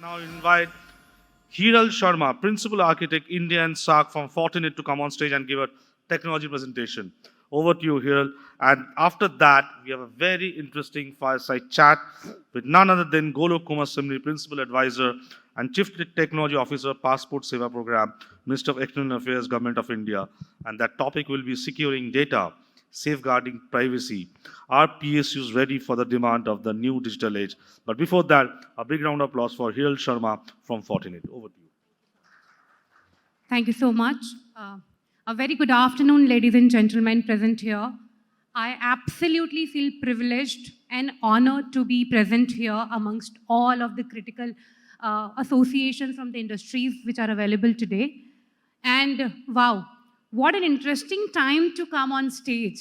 now invite Hiral Sharma, Principal Architect, India and SAARC from Fortinet to come on stage and give a technology presentation. Over to you, Hiral. And after that, we have a very interesting fireside chat with none other than Golok Kumar Simri, Principal Advisor and Chief Technology Officer, Passport Seva Program, Minister of External Affairs, Government of India. And that topic will be securing data, safeguarding privacy. Are PSUs ready for the demand of the new digital age? But before that, a big round of applause for Hiral Sharma from Fortinet. Over to you. Thank you so much. A very good afternoon, ladies and gentlemen present here. I absolutely feel privileged and honored to be present here amongst all of the critical associations from the industries which are available today. And wow, what an interesting time to come on stage.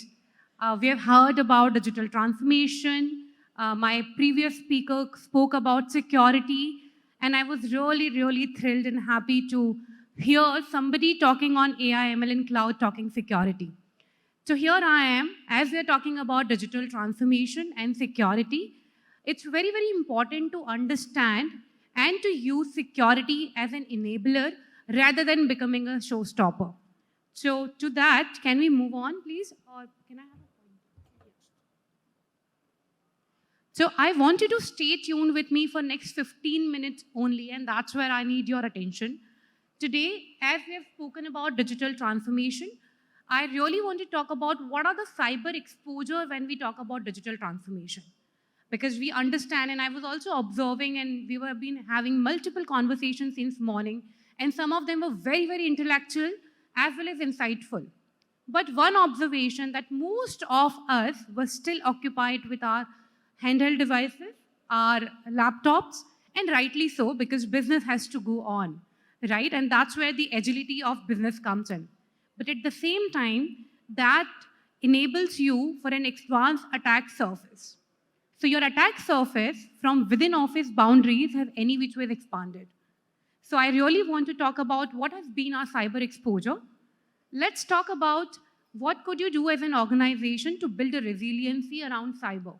We have heard about digital transformation. My previous speaker spoke about security, and I was really thrilled and happy to hear somebody talking on AI, ML, and cloud talking security. So here I am, as we are talking about digital transformation and security. It's very important to understand and to use security as an enabler rather than becoming a showstopper. So to that, can we move on, please? Or can I have a point? So I want you to stay tuned with me for next 15 minutes only, and that's where I need your attention. Today, as we have spoken about digital transformation, I really want to talk about what are the cyber exposure when we talk about digital transformation. Because we understand, and I was also observing, and we have been having multiple conversations since morning, and some of them were very intellectual as well as insightful. But one observation that most of us were still occupied with our handheld devices, our laptops, and rightly so, because business has to go on. Right? And that's where the agility of business comes in. But at the same time, that enables you for an advanced attack surface. So your attack surface from within office boundaries has any which way expanded. So I really want to talk about what has been our cyber exposure. Let's talk about what could you do as an organization to build a resiliency around cyber.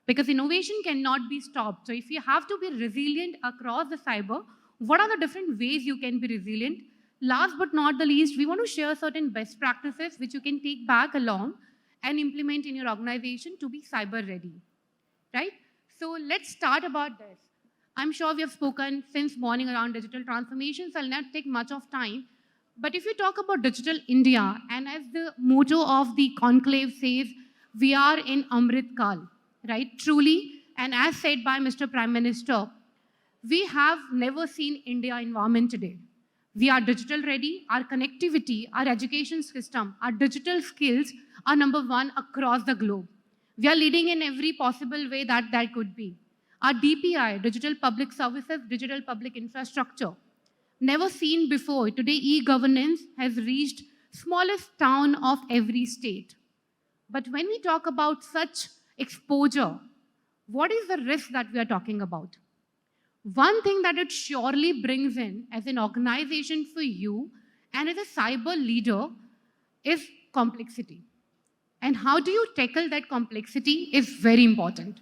Because innovation cannot be stopped. So if you have to be resilient across the cyber, what are the different ways you can be resilient? Last but not the least, we want to share certain best practices which you can take back along and implement in your organization to be cyber ready, right? So let's start about this. I'm sure we have spoken since morning around digital transformation, so I'll not take much of time. But if you talk about digital India, and as the motto of the Conclave says, we are in Amrit Kal, right? Truly, and as said by Mr. Prime Minister, we have never seen India environment today. We are digital ready, our connectivity, our education system, our digital skills are number one across the globe. We are leading in every possible way that could be. Our DPI, digital public services, digital public infrastructure, never seen before. Today, e-governance has reached smallest town of every state. But when we talk about such exposure, what is the risk that we are talking about? One thing that it surely brings in as an organization for you and as a cyber leader is complexity. And how do you tackle that complexity is very important.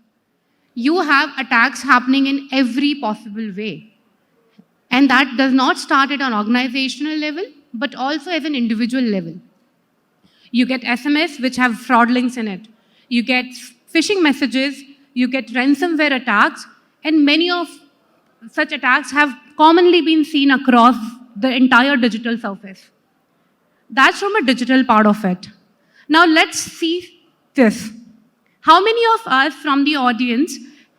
You have attacks happening in every possible way. And that does not start at an organizational level, but also as an individual level. You get SMS which have fraud links in it. You get phishing messages, you get ransomware attacks, and many of such attacks have commonly been seen across the entire digital surface. That's from a digital part of it. Now let's see this. How many of us from the audience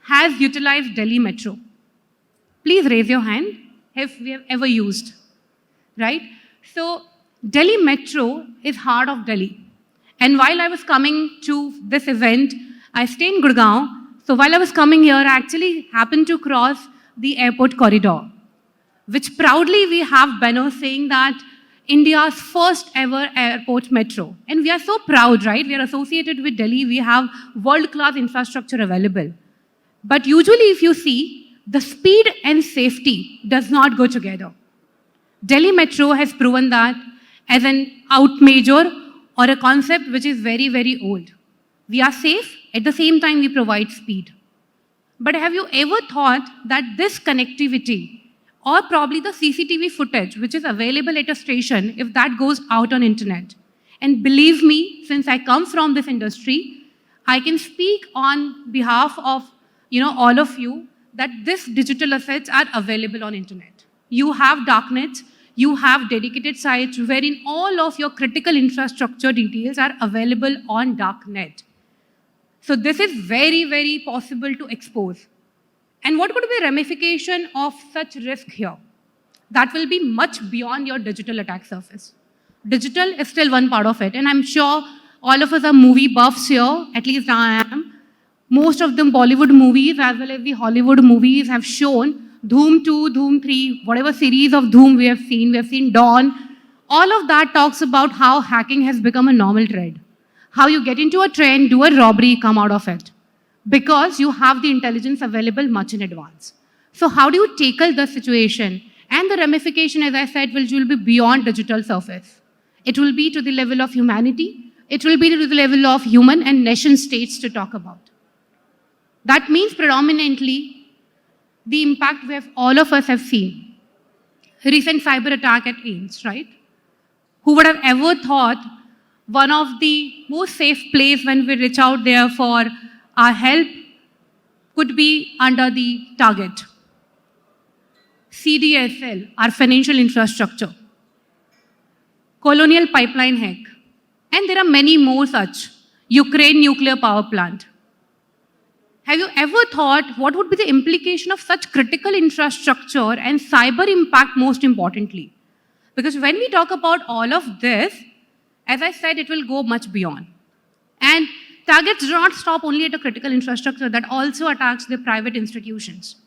has utilized Delhi Metro? Please raise your hand if we have ever used, right? So Delhi Metro is heart of Delhi. And while I was coming to this event, I stay in Gurgaon. So while I was coming here, I actually happened to cross the airport corridor, which proudly we have banners saying that India's first ever airport metro. And we are so proud, right? We are associated with Delhi. We have world-class infrastructure available. But usually if you see, the speed and safety does not go together. Delhi Metro has proven that as an out major or a concept which is very old. We are safe, at the same time we provide speed. But have you ever thought that this connectivity or probably the CCTV footage which is available at a station, if that goes out on internet, and believe me, since I come from this industry, I can speak on behalf of all of you that these digital assets are available on internet. You have darknets, you have dedicated sites wherein all of your critical infrastructure details are available on darknet. So this is very, very possible to expose. And what could be ramification of such risk here? That will be much beyond your digital attack surface. Digital is still one part of it, and I'm sure all of us are movie buffs here, at least I am. Most of them Bollywood movies as well as the Hollywood movies have shown Dhoom 2, Dhoom 3, whatever series of Dhoom we have seen Dawn. All of that talks about how hacking has become a normal trend. How you get into a train, do a robbery, come out of it. Because you have the intelligence available much in advance. So how do you tackle the situation? And the ramification, as I said, will be beyond digital surface. It will be to the level of humanity. It will be to the level of human and nation states to talk about. That means predominantly the impact all of us have seen. Recent cyber attack at AIMS, right? Who would have ever thought one of the most safe place when we reach out there for our help could be under the target. CDSL, our financial infrastructure. Colonial pipeline hack. And there are many more such. Ukraine nuclear power plant. Have you ever thought what would be the implication of such critical infrastructure and cyber impact most importantly? Because when we talk about all of this, as I said, it will go much beyond. And targets do not stop only at a critical infrastructure, that also attacks the private institutions,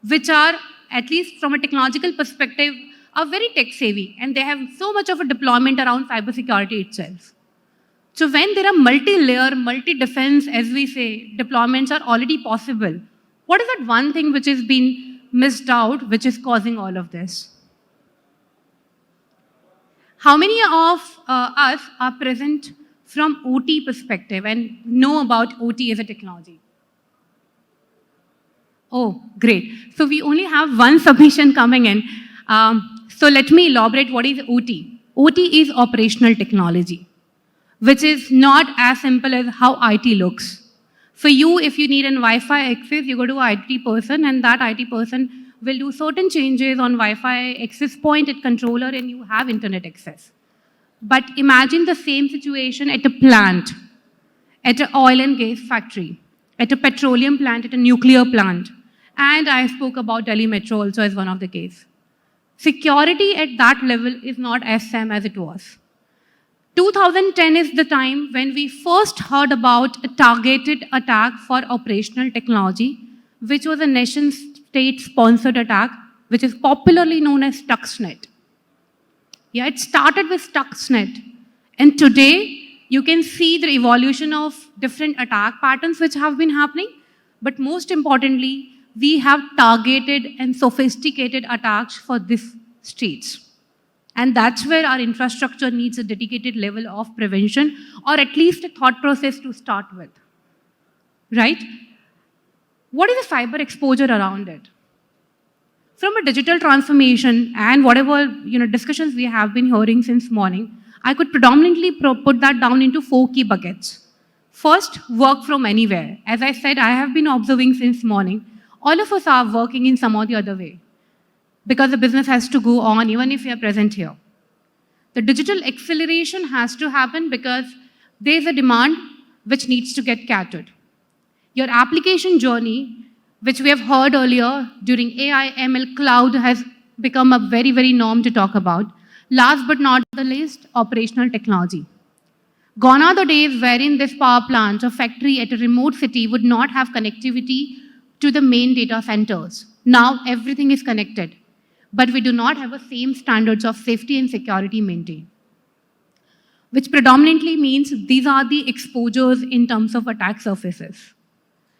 which are, at least from a technological perspective, are very tech-savvy, and they have so much of a deployment around cybersecurity itself. So when there are multi-layer, multi-defense, as we say, deployments are already possible, what is that one thing which has been missed out, which is causing all of this? How many of us are present from OT perspective and know about OT as a technology? Oh, great. So we only have one submission coming in. So let me elaborate what is OT. OT is operational technology, which is not as simple as how IT looks. For you, if you need an Wi-Fi access, you go to an IT person, and that IT person will do certain changes on Wi-Fi access point at controller, and you have internet access. But imagine the same situation at a plant, at an oil and gas factory, at a petroleum plant, at a nuclear plant. And I spoke about Delhi Metro also as one of the case. Security at that level is not as same as it was. 2010 is the time when we first heard about a targeted attack for operational technology, which was a nation-state-sponsored attack, which is popularly known as Stuxnet. Yeah, it started with Stuxnet. And today, you can see the evolution of different attack patterns which have been happening. But most importantly, we have targeted and sophisticated attacks for these states. And that's where our infrastructure needs a dedicated level of prevention, or at least a thought process to start with, right? What is the cyber exposure around it? From a digital transformation and whatever discussions we have been hearing since morning, I could predominantly put that down into 4 key buckets. First, work from anywhere. As I said, I have been observing since morning, all of us are working in some or the other way, because the business has to go on even if we are present here. The digital acceleration has to happen because there is a demand which needs to get catered. Your application journey, which we have heard earlier during AI, ML, cloud has become a very, very norm to talk about. Last but not the least, operational technology. Gone are the days wherein this power plant or factory at a remote city would not have connectivity to the main data centers. Now everything is connected, but we do not have the same standards of safety and security maintained, which predominantly means these are the exposures in terms of attack surfaces.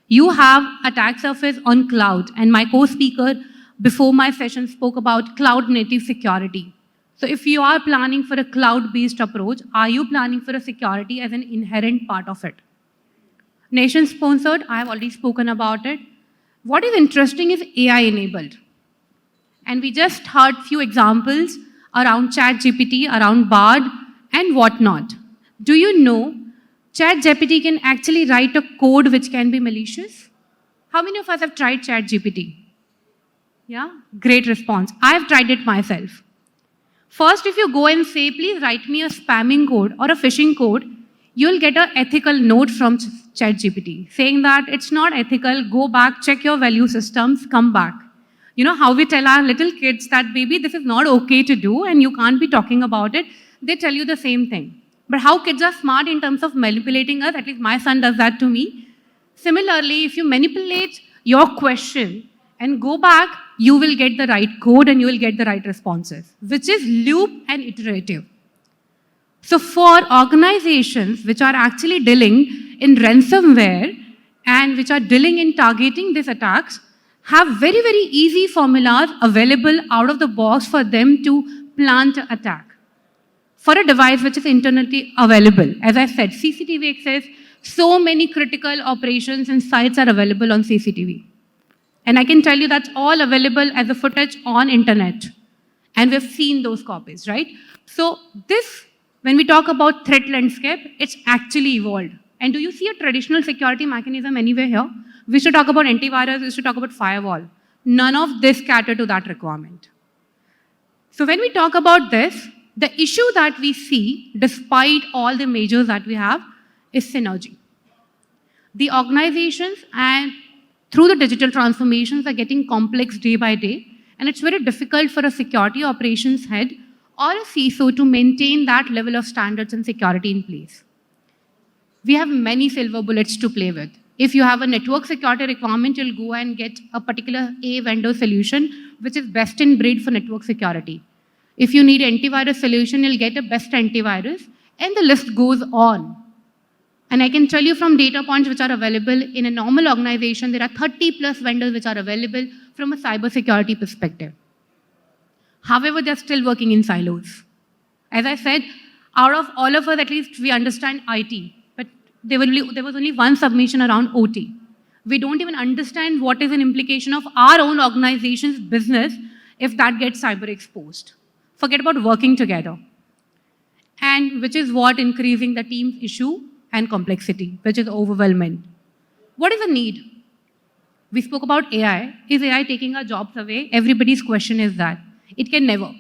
You have attack surface on cloud, and my co-speaker before my session spoke about cloud native security. So if you are planning for a cloud-based approach, are you planning for a security as an inherent part of it? Nation-sponsored, I have already spoken about it. What is interesting is AI enabled. And we just heard few examples around ChatGPT, around Bard, and whatnot. Do you know ChatGPT can actually write a code which can be malicious? How many of us have tried ChatGPT? Yeah, great response. I've tried it myself. First, if you go and say, please write me a spamming code or a phishing code, you'll get an ethical note from ChatGPT saying that it's not ethical, go back, check your value systems, come back. You know how we tell our little kids that, baby, this is not okay to do and you can't be talking about it. They tell you the same thing. But how kids are smart in terms of manipulating us, at least my son does that to me. Similarly, if you manipulate your question and go back, you will get the right code and you will get the right responses, which is loop and iterative. So for organizations which are actually dealing in ransomware and which are dealing in targeting these attacks, have very, very easy formulas available out of the box for them to plant an attack. For a device which is internally available, as I said, CCTV access, so many critical operations and sites are available on CCTV. And I can tell you that's all available as a footage on internet. And we've seen those copies, right? So this, when we talk about threat landscape, it's actually evolved. And do you see a traditional security mechanism anywhere here? We should talk about antivirus, we should talk about firewall. None of this cater to that requirement. So when we talk about this, the issue that we see, despite all the measures that we have, is synergy. The organizations and through the digital transformations are getting complex day by day, and it's very difficult for a security operations head or a CISO to maintain that level of standards and security in place. We have many silver bullets to play with. If you have a network security requirement, you'll go and get a particular A vendor solution, which is best in breed for network security. If you need antivirus solution, you'll get a best antivirus, and the list goes on. And I can tell you from data points which are available in a normal organization, there are 30 plus vendors which are available from a cybersecurity perspective. However, they're still working in silos. As I said, out of all of us, at least we understand IT, but there was only one submission around OT. We don't even understand what is an implication of our own organization's business if that gets cyber exposed. Forget about working together. And which is what increasing the team's issue and complexity, which is overwhelming. What is the need? We spoke about AI. Is AI taking our jobs away? Everybody's question is that. It can never.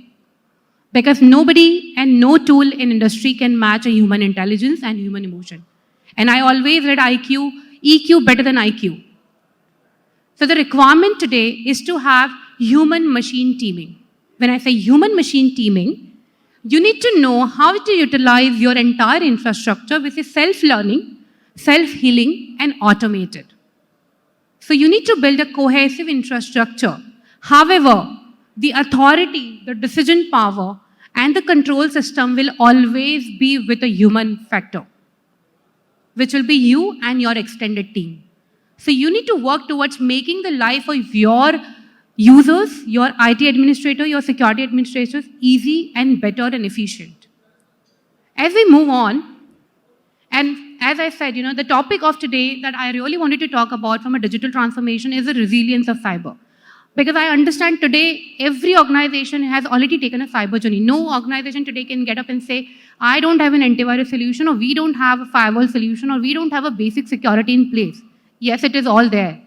Because nobody and no tool in industry can match a human intelligence and human emotion. And I always read EQ better than IQ. So the requirement today is to have human-machine teaming. When I say human-machine teaming, you need to know how to utilize your entire infrastructure, which is self-learning, self-healing, and automated. So you need to build a cohesive infrastructure. However, the authority, the decision power, and the control system will always be with a human factor, which will be you and your extended team. So you need to work towards making the life of your users, your IT administrator, your security administrators easy and better and efficient. As we move on, and as I said, the topic of today that I really wanted to talk about from a digital transformation is the resilience of cyber. Because I understand today, every organization has already taken a cyber journey. No organization today can get up and say, I don't have an antivirus solution, or we don't have a firewall solution, or we don't have a basic security in place. Yes, it is all there.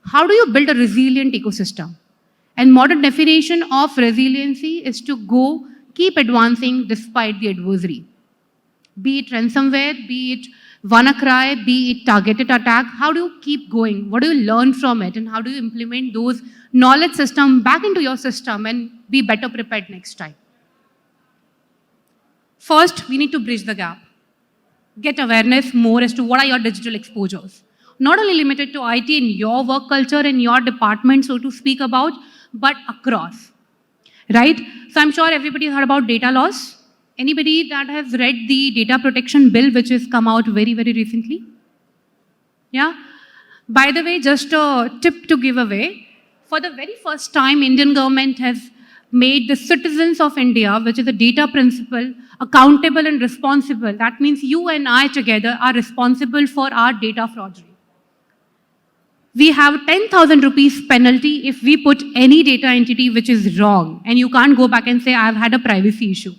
How do you build a resilient ecosystem? And modern definition of resiliency is to keep advancing despite the adversary. Be it ransomware, be it WannaCry, be it targeted attack, how do you keep going? What do you learn from it? And how do you implement those knowledge system back into your system and be better prepared next time? First, we need to bridge the gap. Get awareness more as to what are your digital exposures. Not only limited to IT in your work culture and your department, so to speak about, but across, right? So I'm sure everybody heard about data loss. Anybody that has read the data protection bill, which has come out very, very recently? Yeah? By the way, just a tip to give away. For the very first time, Indian government has made the citizens of India, which is a data principle, accountable and responsible. That means you and I together are responsible for our data forgery. We have 10,000 rupees penalty if we put any data entity which is wrong, and you can't go back and say, I've had a privacy issue.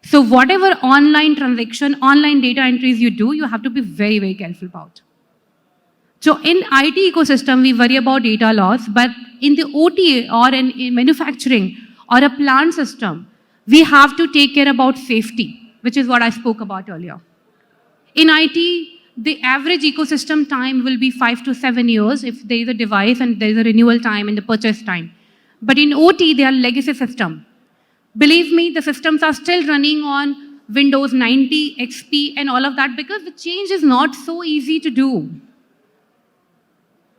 So whatever online transaction, online data entries you do, you have to be very, very careful about. So in IT ecosystem, we worry about data loss, but in the OT or in manufacturing or a plant system, we have to take care about safety, which is what I spoke about earlier. In IT, the average ecosystem time will be 5 to 7 years if there is a device and there is a renewal time and the purchase time. But in OT, they are legacy system. Believe me, the systems are still running on Windows 90, XP, and all of that because the change is not so easy to do.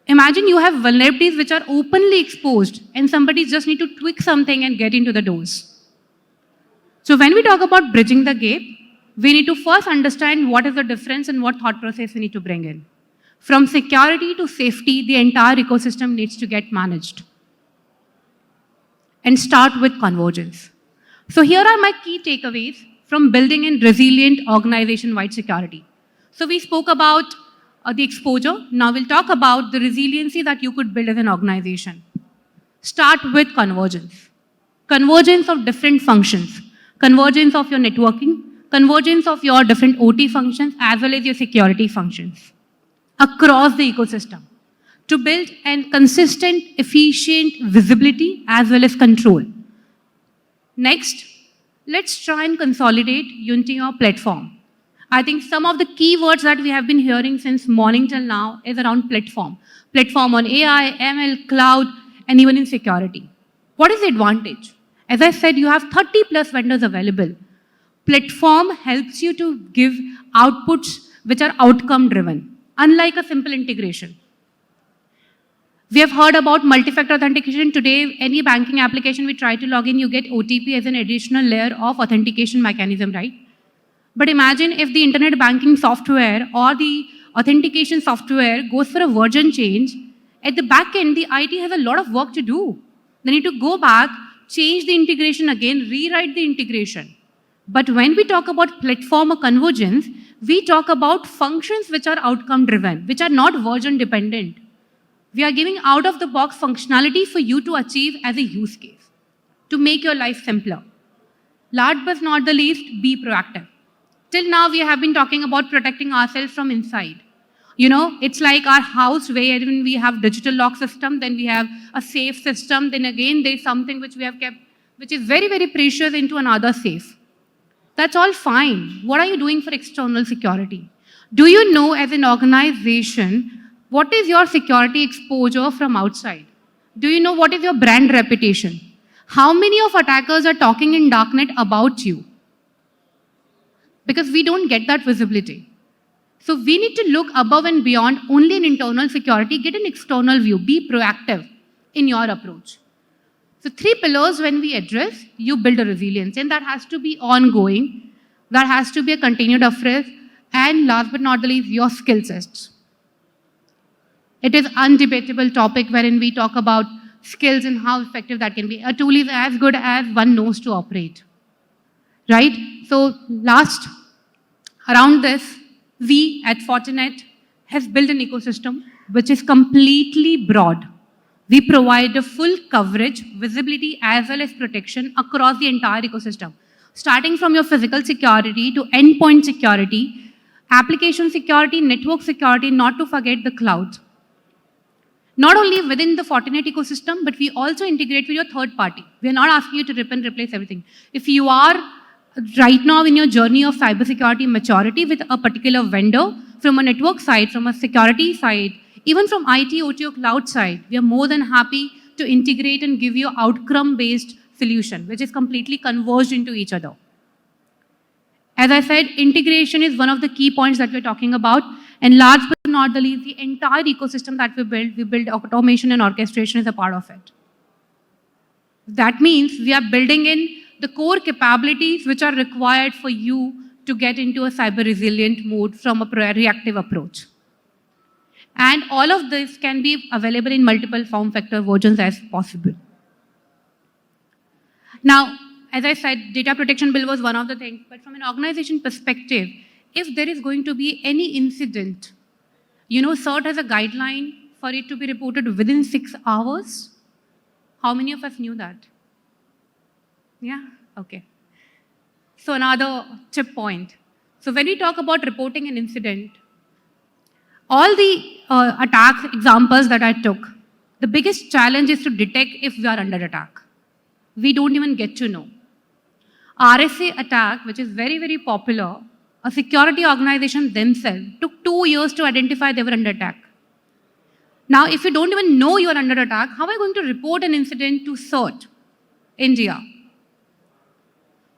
Imagine you have vulnerabilities which are openly exposed and somebody just need to tweak something and get into the doors. So when we talk about bridging the gap, we need to first understand what is the difference and what thought process we need to bring in. From security to safety, the entire ecosystem needs to get managed. And start with convergence. So here are my key takeaways from building in resilient organization-wide security. So we spoke about the exposure. Now we'll talk about the resiliency that you could build as an organization. Start with convergence. Convergence of different functions. Convergence of your networking, convergence of your different OT functions as well as your security functions across the ecosystem to build a consistent, efficient visibility as well as control. Next, let's try and consolidate unity of platform. I think some of the keywords that we have been hearing since morning till now is around platform. Platform on AI, ML, cloud, and even in security. What is the advantage? As I said, you have 30 plus vendors available. Platform helps you to give outputs which are outcome driven, unlike a simple integration. We have heard about multi-factor authentication. Today, any banking application we try to log in, you get OTP as an additional layer of authentication mechanism, right? But imagine if the internet banking software or the authentication software goes for a version change, at the back end, the IT has a lot of work to do. They need to go back, change the integration again, rewrite the integration. But when we talk about platform or convergence, we talk about functions which are outcome driven, which are not version dependent. We are giving out of the box functionality for you to achieve as a use case, to make your life simpler. Last but not the least, be proactive. Till now, we have been talking about protecting ourselves from inside. You know, it's like our house where even we have digital lock system, then we have a safe system, then again there's something which we have kept, which is very, very precious into another safe. That's all fine. What are you doing for external security? Do you know as an organization, what is your security exposure from outside? Do you know what is your brand reputation? How many of attackers are talking in darknet about you? Because we don't get that visibility. So we need to look above and beyond only in internal security, get an external view, be proactive in your approach. So 3 pillars when we address, you build a resilience, and that has to be ongoing, that has to be a continued effort, and last but not the least, your skill sets. It is undebatable topic wherein we talk about skills and how effective that can be. A tool is as good as one knows to operate, right? So last, around this, we at Fortinet have built an ecosystem which is completely broad. We provide a full coverage, visibility, as well as protection across the entire ecosystem, starting from your physical security to endpoint security, application security, network security, not to forget the cloud. Not only within the Fortinet ecosystem, but we also integrate with your third party. We are not asking you to rip and replace everything. If you are right now in your journey of cybersecurity maturity with a particular vendor, from a network side, from a security side, even from IT, OT, or cloud side, we are more than happy to integrate and give you outcome-based solution, which is completely converged into each other. As I said, integration is one of the key points that we're talking about. And last but not the least, the entire ecosystem that we build automation and orchestration is a part of it. That means we are building in the core capabilities which are required for you to get into a cyber resilient mode from a reactive approach. And all of this can be available in multiple form factor versions as possible. Now, as I said, data protection bill was one of the things, but from an organization perspective, if there is going to be any incident, you know, SAARC has a guideline for it to be reported within 6 hours. How many of us knew that? Yeah? Okay. So another tip point. So when we talk about reporting an incident, all the attack examples that I took, the biggest challenge is to detect if we are under attack. We don't even get to know. RSA attack, which is very, very popular, a security organization themselves took 2 years to identify they were under attack. Now, if you don't even know you are under attack, how are you going to report an incident to CERT, India?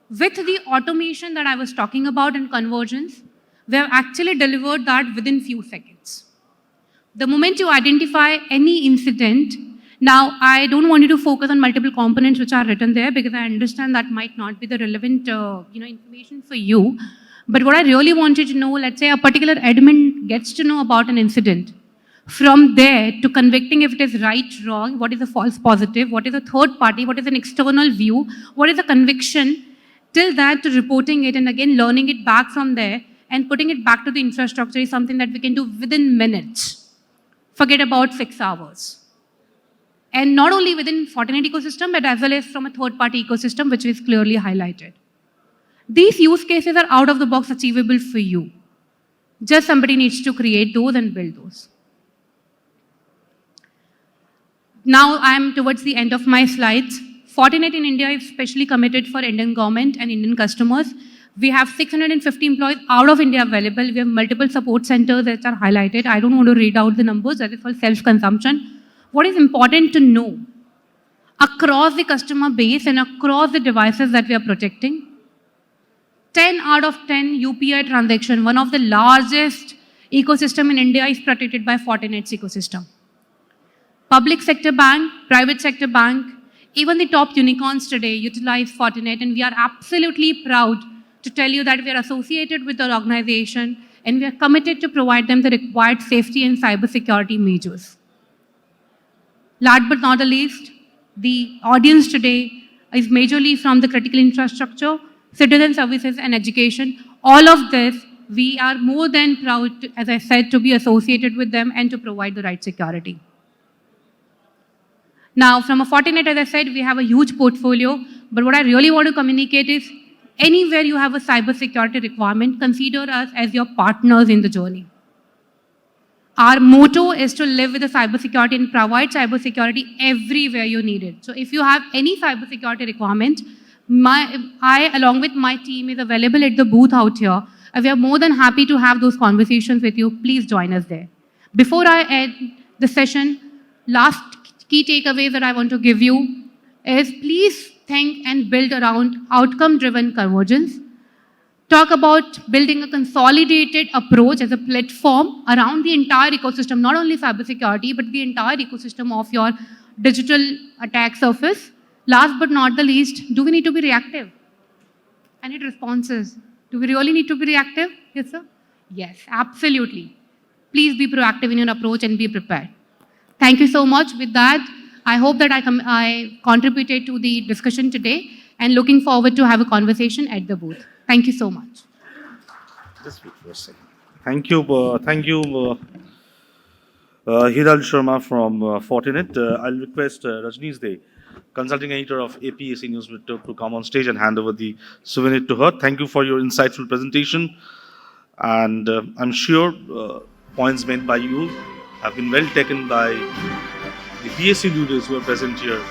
With the automation that I was talking about and convergence, we have actually delivered that within few seconds. The moment you identify any incident, now I don't want you to focus on multiple components which are written there because I understand that might not be the relevant information for you. But what I really wanted to know, let's say a particular admin gets to know about an incident. From there to convicting if it is right, wrong, what is a false positive, what is a third party, what is an external view, what is a conviction, till that to reporting it and again learning it back from there and putting it back to the infrastructure is something that we can do within minutes. Forget about 6 hours. And not only within Fortinet ecosystem, but as well as from a third-party ecosystem, which is clearly highlighted. These use cases are out of the box achievable for you. Just somebody needs to create those and build those. Now I'm towards the end of my slides. Fortinet in India is specially committed for Indian government and Indian customers. We have 650 employees out of India available. We have multiple support centers that are highlighted. I don't want to read out the numbers, that is for self-consumption. What is important to know, across the customer base and across the devices that we are protecting, 10 out of 10 UPI transaction, one of the largest ecosystem in India is protected by Fortinet's ecosystem. Public sector bank, private sector bank, even the top unicorns today utilize Fortinet, and we are absolutely proud to tell you that we are associated with our organization and we are committed to provide them the required safety and cybersecurity measures. Last but not the least, the audience today is majorly from the critical infrastructure, citizen services and education. All of this, we are more than proud, as I said, to be associated with them and to provide the right security. Now, from a Fortinet, as I said, we have a huge portfolio, but what I really want to communicate is anywhere you have a cybersecurity requirement, consider us as your partners in the journey. Our motto is to live with the cybersecurity and provide cybersecurity everywhere you need it. So if you have any cybersecurity requirement, I, along with my team, is available at the booth out here. And we are more than happy to have those conversations with you. Please join us there. Before I end the session, last key takeaways that I want to give you is please think and build around outcome-driven convergence. Talk about building a consolidated approach as a platform around the entire ecosystem, not only cybersecurity, but the entire ecosystem of your digital attack surface. Last but not the least, do we need to be reactive? I need responses. Do we really need to be reactive? Yes, sir? Yes, absolutely. Please be proactive in your approach and be prepared. Thank you so much. With that, I hope that I contributed to the discussion today and looking forward to have a conversation at the booth. Thank you so much. Just wait for a second. Thank you, Hiral Sharma from Fortinet. I'll request Rajneesh Dey, consulting editor of APAC News Network, to come on stage and hand over the souvenir to her. Thank you for your insightful presentation. And I'm sure points made by you have been well taken by the PSU leaders who are present here.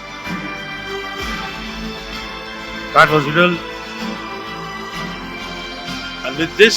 That was Hiral. And with this,